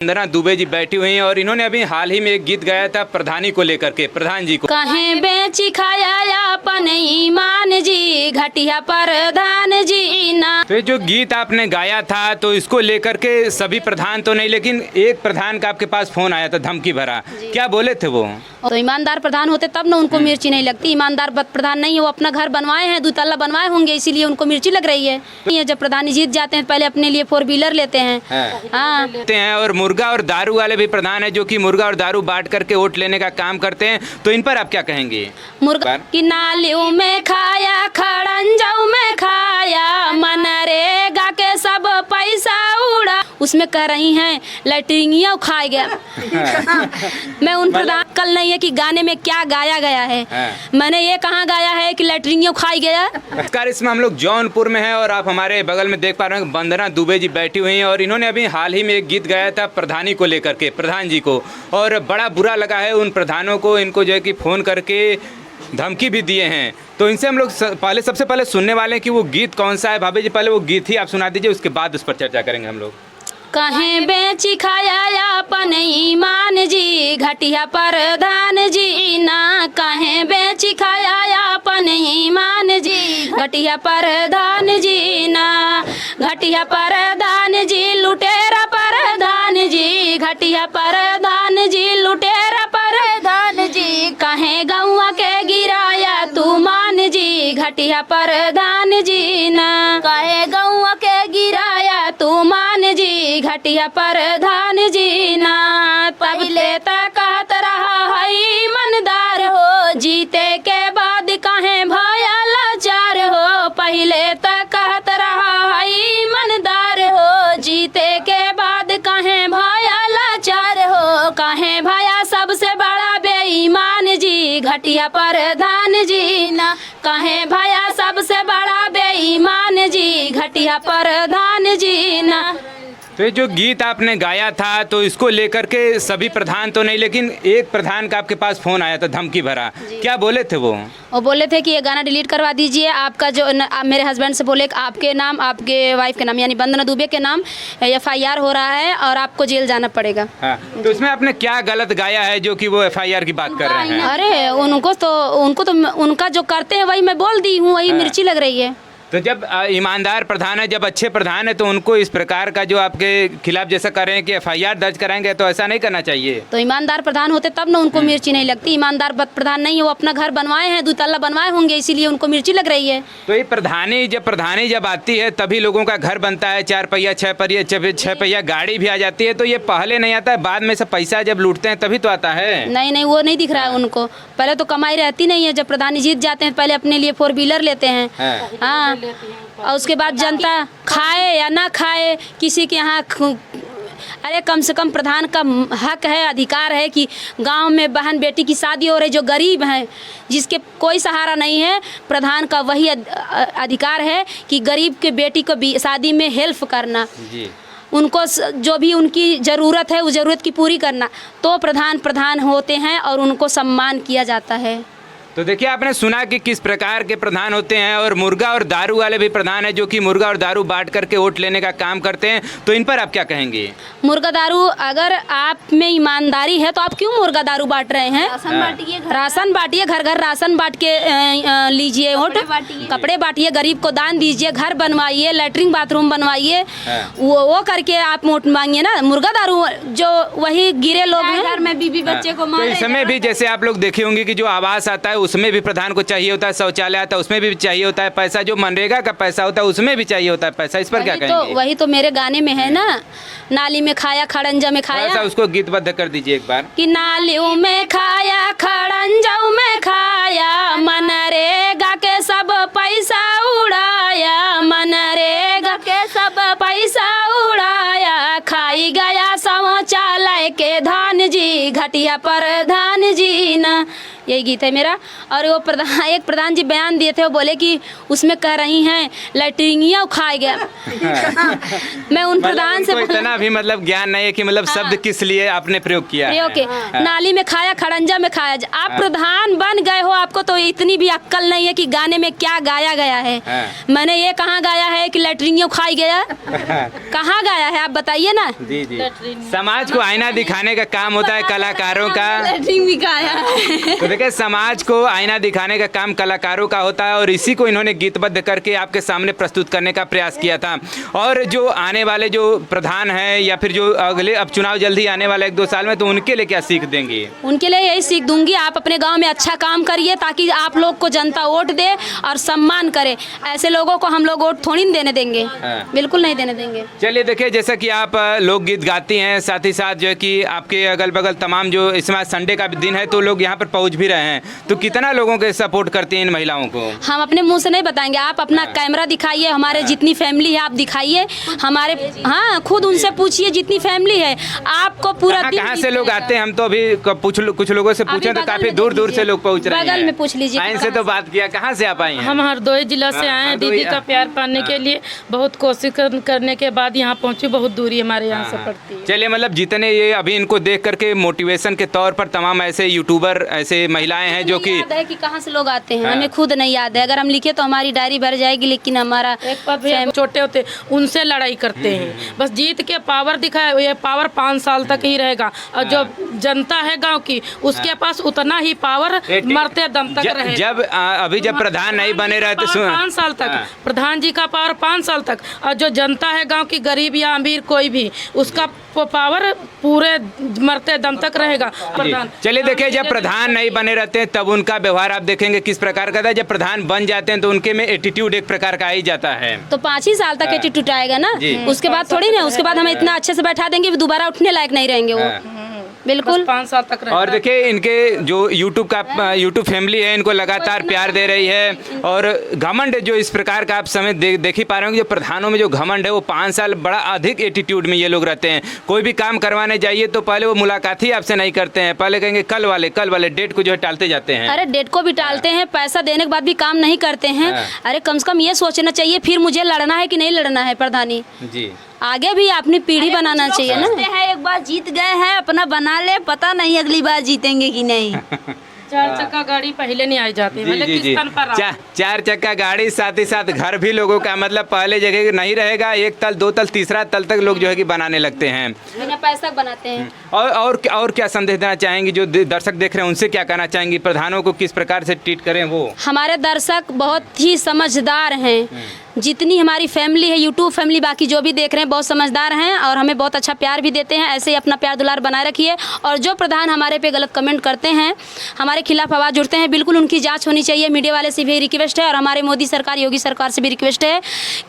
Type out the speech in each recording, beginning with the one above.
वंदना दुबे जी बैठी हुई हैं और इन्होंने अभी हाल ही में एक गीत गाया था प्रधानी को लेकर के, प्रधान जी को। कहें बेची खाया अपन ईमान जी, घटिया प्रधान जी ना। तो ये जो गीत आपने गाया था तो इसको लेकर के सभी प्रधान तो नहीं, लेकिन एक प्रधान का आपके पास फोन आया था धमकी भरा, क्या बोले थे वो? तो ईमानदार प्रधान होते तब ना उनको मिर्ची नहीं लगती। ईमानदार प्रधान नहीं है, वो अपना घर बनवाए हैं, 2 तल्ला बनवाए होंगे, इसीलिए उनको मिर्ची लग रही है। जब प्रधान जीत जाते हैं पहले अपने लिए 4 व्हीलर लेते हैं। हाँ लेते हैं। और मुर्गा और दारू वाले भी प्रधान है जो कि मुर्गा और दारू बांट करके वोट लेने का काम करते हैं, तो इन पर आप क्या कहेंगे? मुर्गा की नालियों में खाया, खड़ंजाऊ में खाया, मनरेगा के सब पैसा उड़ा, उसमें कह रही हैं लैट्रिनिया खा गया। मैं उन प्रधान कल नहीं है कि गाने में क्या गाया गया है, मैंने ये कहाँ गाया है कि लैट्रिनिया खाई गया। नमस्कार, इसमें हम लोग जौनपुर में हैं और आप हमारे बगल में देख पा रहे हैं वंदना दुबे जी बैठी हुई हैं और इन्होंने अभी हाल ही में एक गीत गाया था प्रधानी को लेकर के, प्रधान जी को, और बड़ा बुरा लगा है उन प्रधानों को। इनको जो है कि फ़ोन करके धमकी भी दिए हैं। तो इनसे हम लोग सबसे पहले सुनने वाले हैं कि वो गीत कौन सा है। भाभी जी पहले वो गीत ही आप सुना दीजिए, उसके बाद उस पर चर्चा करेंगे हम लोग। कहें बेची खाया अपन ईमान जी, घटिया प्रधान जी ना। कहें बेची खाया अपन ईमान जी, घटिया प्रधान जी ना। घटिया प्रधान जी, लुटेरा प्रधान जी, घटिया प्रधान जी, लुटेरा प्रधान जी। कहें गौवा के गिराया तू मान जी, घटिया प्रधान जी ना। कहे गौवा के गिराया तू मान जी, घटिया प्रधान जी ना। पहले तक कहत रहा है ईमानदार हो, जीते के बाद कहें भया लाचार हो। पहले तक कहत रहा है ईमानदार हो, जीते के बाद कहें भया लाचार हो। कहें भया सबसे बड़ा बेईमान जी, घटिया प्रधान जी ना। कहें भया सबसे बड़ा बेईमान जी, घटिया प्रधान जी ना। तो ये जो गीत आपने गाया था तो इसको लेकर के सभी प्रधान तो नहीं, लेकिन एक प्रधान का आपके पास फोन आया था धमकी भरा, क्या बोले थे वो? वो बोले थे कि ये गाना डिलीट करवा दीजिए, आपका जो मेरे हस्बैंड से बोले आपके नाम, आपके वाइफ के नाम यानी वंदना दुबे के नाम FIR हो रहा है और आपको जेल जाना पड़ेगा। हाँ, तो इसमें आपने क्या गलत गाया है जो कि वो FIR की बात कर रहे हैं? अरे उनको तो उनका जो करते हैं वही मैं बोल दी हूँ, वही मिर्ची लग रही है। तो जब ईमानदार प्रधान है, जब अच्छे प्रधान है, तो उनको इस प्रकार का जो आपके खिलाफ जैसा कर रहे हैं कि FIR दर्ज कराएंगे, तो ऐसा नहीं करना चाहिए। तो ईमानदार प्रधान होते तब ना उनको मिर्ची नहीं लगती। ईमानदार प्रधान नहीं है, वो अपना घर बनवाए हैं, 2 तल्ला बनवाए होंगे, इसीलिए उनको मिर्ची लग रही है। तो ये प्रधानी जब आती है तभी लोगों का घर बनता है, 4 पहिया 6 पहिया गाड़ी भी आ जाती है। तो ये पहले नहीं आता है, बाद में से पैसा जब लूटते हैं तभी तो आता है। नहीं, वो नहीं दिख रहा है उनको। पहले तो कमाई रहती नहीं है, जब प्रधानी जीत जाते हैं पहले अपने लिए 4 व्हीलर लेते हैं। हाँ, और उसके बाद जनता खाए या ना खाए किसी के यहाँ, अरे कम से कम प्रधान का हक है, अधिकार है कि गांव में बहन बेटी की शादी हो रही, जो गरीब हैं, जिसके कोई सहारा नहीं है, प्रधान का वही अधिकार है कि गरीब के बेटी को भी शादी में हेल्प करना जी। उनको जो भी उनकी ज़रूरत है उस ज़रूरत की पूरी करना, तो प्रधान होते हैं और उनको सम्मान किया जाता है। तो देखिए आपने सुना कि किस प्रकार के प्रधान होते हैं और मुर्गा और दारू वाले भी प्रधान है जो कि मुर्गा और दारू बांट करके वोट लेने का काम करते हैं, तो इन पर आप क्या कहेंगे? मुर्गा दारू, अगर आप में ईमानदारी है तो आप क्यों मुर्गा दारू बांट रहे हैं? राशन बांटिए, घर घर राशन बांट के लीजिए वोट, कपड़े बांटिए, गरीब को दान दीजिए, घर बनवाइए, लैट्रिन बाथरूम बनवाइए, वो करके आप वोट मांगिए ना। मुर्गा दारू जो वही गिरे लोग हैं, घर में बीबी बच्चे को मारे। तो इस समय भी जैसे आप लोग देखे होंगे कि जो आवास आता है उसमें भी प्रधान को चाहिए होता है, शौचालय आता है उसमें भी चाहिए होता है पैसा, जो मनरेगा का पैसा होता है उसमें भी चाहिए होता है पैसा, इस पर क्या कहेंगे? वही तो मेरे गाने में है ना, नाली में खाया खड़ंजा में खाया। ऐसा उसको गीतबद्ध कर दीजिए एक बार। कि नालियों में खाया, खड़ंजाऊ में खाया, मनरेगा के सब पैसा उड़ाया, मनरेगा के सब पैसा उड़ाया, खाई गया शौचालय के धान जी, घटिया प्रधान जी ना। यही गीत है मेरा। और वो एक प्रधान जी बयान दिए थे, वो बोले कि उसमें कह रही हैं लैट्रिनिया खाए गया। मैं उन प्रधान से इतना भी मतलब ज्ञान नहीं है कि मतलब शब्द किस लिए आपने प्रयोग किया है। नाली में खाया, खड़ंजा में खाया। आप प्रधान बन गए हो, आपको तो इतनी भी अक्ल नहीं है कि गाने में क्या गाया गया है। मैंने ये कहाँ गाया है कि लैट्रिनिया खाई गया, कहाँ गाया है आप बताइए ना। जी जी, समाज को आईना दिखाने का काम होता है कलाकारों का। भी गाया है। तो देखिए, समाज को आईना दिखाने का काम कलाकारों का होता है और इसी को इन्होंने गीतबद्ध करके आपके सामने प्रस्तुत करने का प्रयास किया था। और जो आने वाले जो प्रधान हैं या फिर जो अगले अब चुनाव जल्दी आने वाले 1-2 साल में, तो उनके लिए क्या सीख देंगे? उनके लिए यही सीख दूंगी, आप अपने गांव में अच्छा काम करिए ताकि आप लोग को जनता वोट दे और सम्मान करे। ऐसे लोगों को हम लोग वोट थोड़ी देने देंगे, बिल्कुल नहीं देने देंगे। चलिए देखिए, जैसा कि आप लोकगीत गाती हैं, साथ ही साथ जो है कि आपके अगल बगल तमाम जो इस समय संडे का भी दिन है तो लोग यहाँ पर पहुँच भी रहे हैं, तो कितना लोगों के सपोर्ट करती हैं इन महिलाओं को? हम अपने मुंह से नहीं बताएंगे, आप अपना कैमरा दिखाइए, हमारे जितनी फैमिली है आप दिखाइए हमारे। हाँ, खुद उनसे पूछिए जितनी फैमिली है आपको पूरा। कहाँ से लोग आते हैं? हम तो अभी कुछ लोगों से पूछे तो काफी दूर दूर से लोग पहुँच रहे हैं। बगल में पूछ लीजिए, इनसे तो बात किया। कहाँ से आप आई हैं? हम हरदोई जिला से आए हैं दीदी का प्यार पाने के लिए। बहुत कोशिश करने के बाद यहाँ पहुँचे, बहुत दूरी हमारे यहाँ से पड़ती है। चलिए, मतलब जितने ये अभी इनको देख करके मोटिवेशन के तौर पर तमाम ऐसे यूट्यूबर, ऐसे महिलाएं हैं जो कि याद है कि कहाँ से लोग आते हैं, हमें खुद नहीं याद है। अगर हम लिखे तो हमारी डायरी भर जाएगी, लेकिन हमारा छोटे होते उनसे लड़ाई करते हैं, बस जीत के पावर दिखाए। ये पावर 5 साल तक ही रहेगा और जो जनता है गांव की, उसके पास उतना ही पावर मरते दम तक रहेगा। जब प्रधान नहीं बने रहते 5 साल तक प्रधान जी का पावर 5 साल तक, और जो जनता है गांव की, गरीब या अमीर कोई भी, उसका पावर पूरे मरते दम तक रहेगा प्रधान। चलिए देखिए, जब प्रधान नहीं बने रहते हैं तब उनका व्यवहार आप देखेंगे किस प्रकार का था। जब प्रधान बन जाते हैं तो उनके में एटीट्यूड एक प्रकार का आ ही जाता है। तो 5 ही साल तक एटीट्यूड आएगा ना, उसके बाद थोड़ी ना, उसके बाद हमें इतना अच्छे से बैठा देंगे दोबारा उठने लायक नहीं रहेंगे वो। बिल्कुल 5 साल तक रहेगा। और देखिए, इनके जो यूट्यूब फैमिली है इनको लगातार प्यार दे रही है। और घमंड जो इस प्रकार का आप समय देख ही पा रहे होंगे, जो प्रधानों में जो घमंड है वो 5 साल बड़ा अधिक एटीट्यूड में ये लोग रहते हैं। कोई भी काम करवाने जाइए तो पहले वो मुलाकात ही आपसे नहीं करते हैं, पहले कहेंगे कल वाले डेट को जो है टालते जाते हैं। अरे डेट को भी टालते हैं, पैसा देने के बाद भी काम नहीं करते हैं। अरे कम से कम ये सोचना चाहिए फिर मुझे लड़ना है कि नहीं लड़ना है प्रधानी जी। आगे भी अपनी पीढ़ी बनाना चाहिए ना। एक बार जीत गए हैं, अपना बना ले, पता नहीं अगली बार जीतेंगे कि नहीं। 4 चक्का गाड़ी पहले नहीं आई जाती, जी। 4 चक्का गाड़ी, साथ ही साथ घर भी लोगों का मतलब पहले जगह नहीं रहेगा, 1 तल 2 तल 3रा तल तक लोग जो है कि बनाने लगते हैं, बिना पैसा बनाते हैं। और क्या संदेश देना चाहेंगी जो दर्शक देख रहे हैं, उनसे क्या कहना चाहेंगी? प्रधानों को किस प्रकार से ट्रीट करें? वो हमारे दर्शक बहुत ही समझदार हैं, जितनी हमारी फैमिली है, यूट्यूब फैमिली, बाकी जो भी देख रहे हैं बहुत समझदार हैं और हमें बहुत अच्छा प्यार भी देते हैं। ऐसे ही अपना प्यार दुलार बनाए रखिए। और जो प्रधान हमारे पे गलत कमेंट करते हैं, हमारे खिलाफ आवाज़ उठते हैं, बिल्कुल उनकी जांच होनी चाहिए। मीडिया वाले से भी रिक्वेस्ट है और हमारे मोदी सरकार, योगी सरकार से भी रिक्वेस्ट है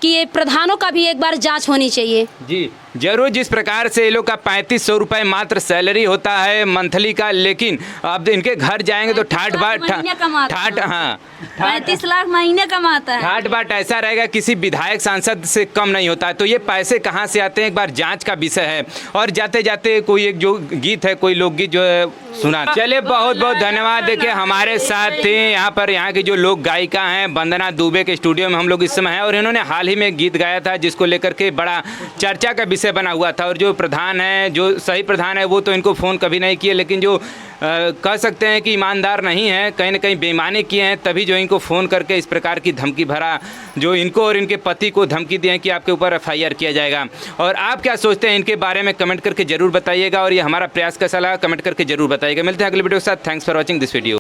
कि ये प्रधानों का भी एक बार जाँच होनी चाहिए। जी जरूर। जिस प्रकार से ये लोग का 3500 रुपये मात्र सैलरी होता है मंथली का, लेकिन अब इनके घर जाएंगे तो ठाट 35 लाख महीने कमाता है। ठाट बाट ऐसा रहेगा किसी विधायक सांसद से कम नहीं होता है। तो ये पैसे कहाँ से आते हैं, एक बार जांच का विषय है। और जाते जाते कोई एक जो गीत है, कोई लोकगीत जो है सुना। चलिए, बहुत बहुत धन्यवाद। देखिए, हमारे साथ थे यहाँ की जो लोक गायिका हैं वंदना दुबे के स्टूडियो में हम लोग इस समय हैं, और इन्होंने हाल ही में एक गीत गाया था जिसको लेकर के बड़ा चर्चा का विषय बना हुआ था। और जो प्रधान है, जो सही प्रधान है, वो तो इनको फ़ोन कभी नहीं किए, लेकिन जो कह सकते हैं कि ईमानदार नहीं है, कहीं ना कहीं बेईमानी किए हैं, तभी जो इनको फ़ोन करके इस प्रकार की धमकी भरा, जो इनको और इनके पति को धमकी दी है कि आपके ऊपर FIR किया जाएगा। और आप क्या सोचते हैं इनके बारे में कमेंट करके ज़रूर बताइएगा, और ये हमारा प्रयास कैसा लगा कमेंट करके ज़रूर बताइएगा। मिलते हैं अगले वीडियो के साथ। Thanks for watching this video.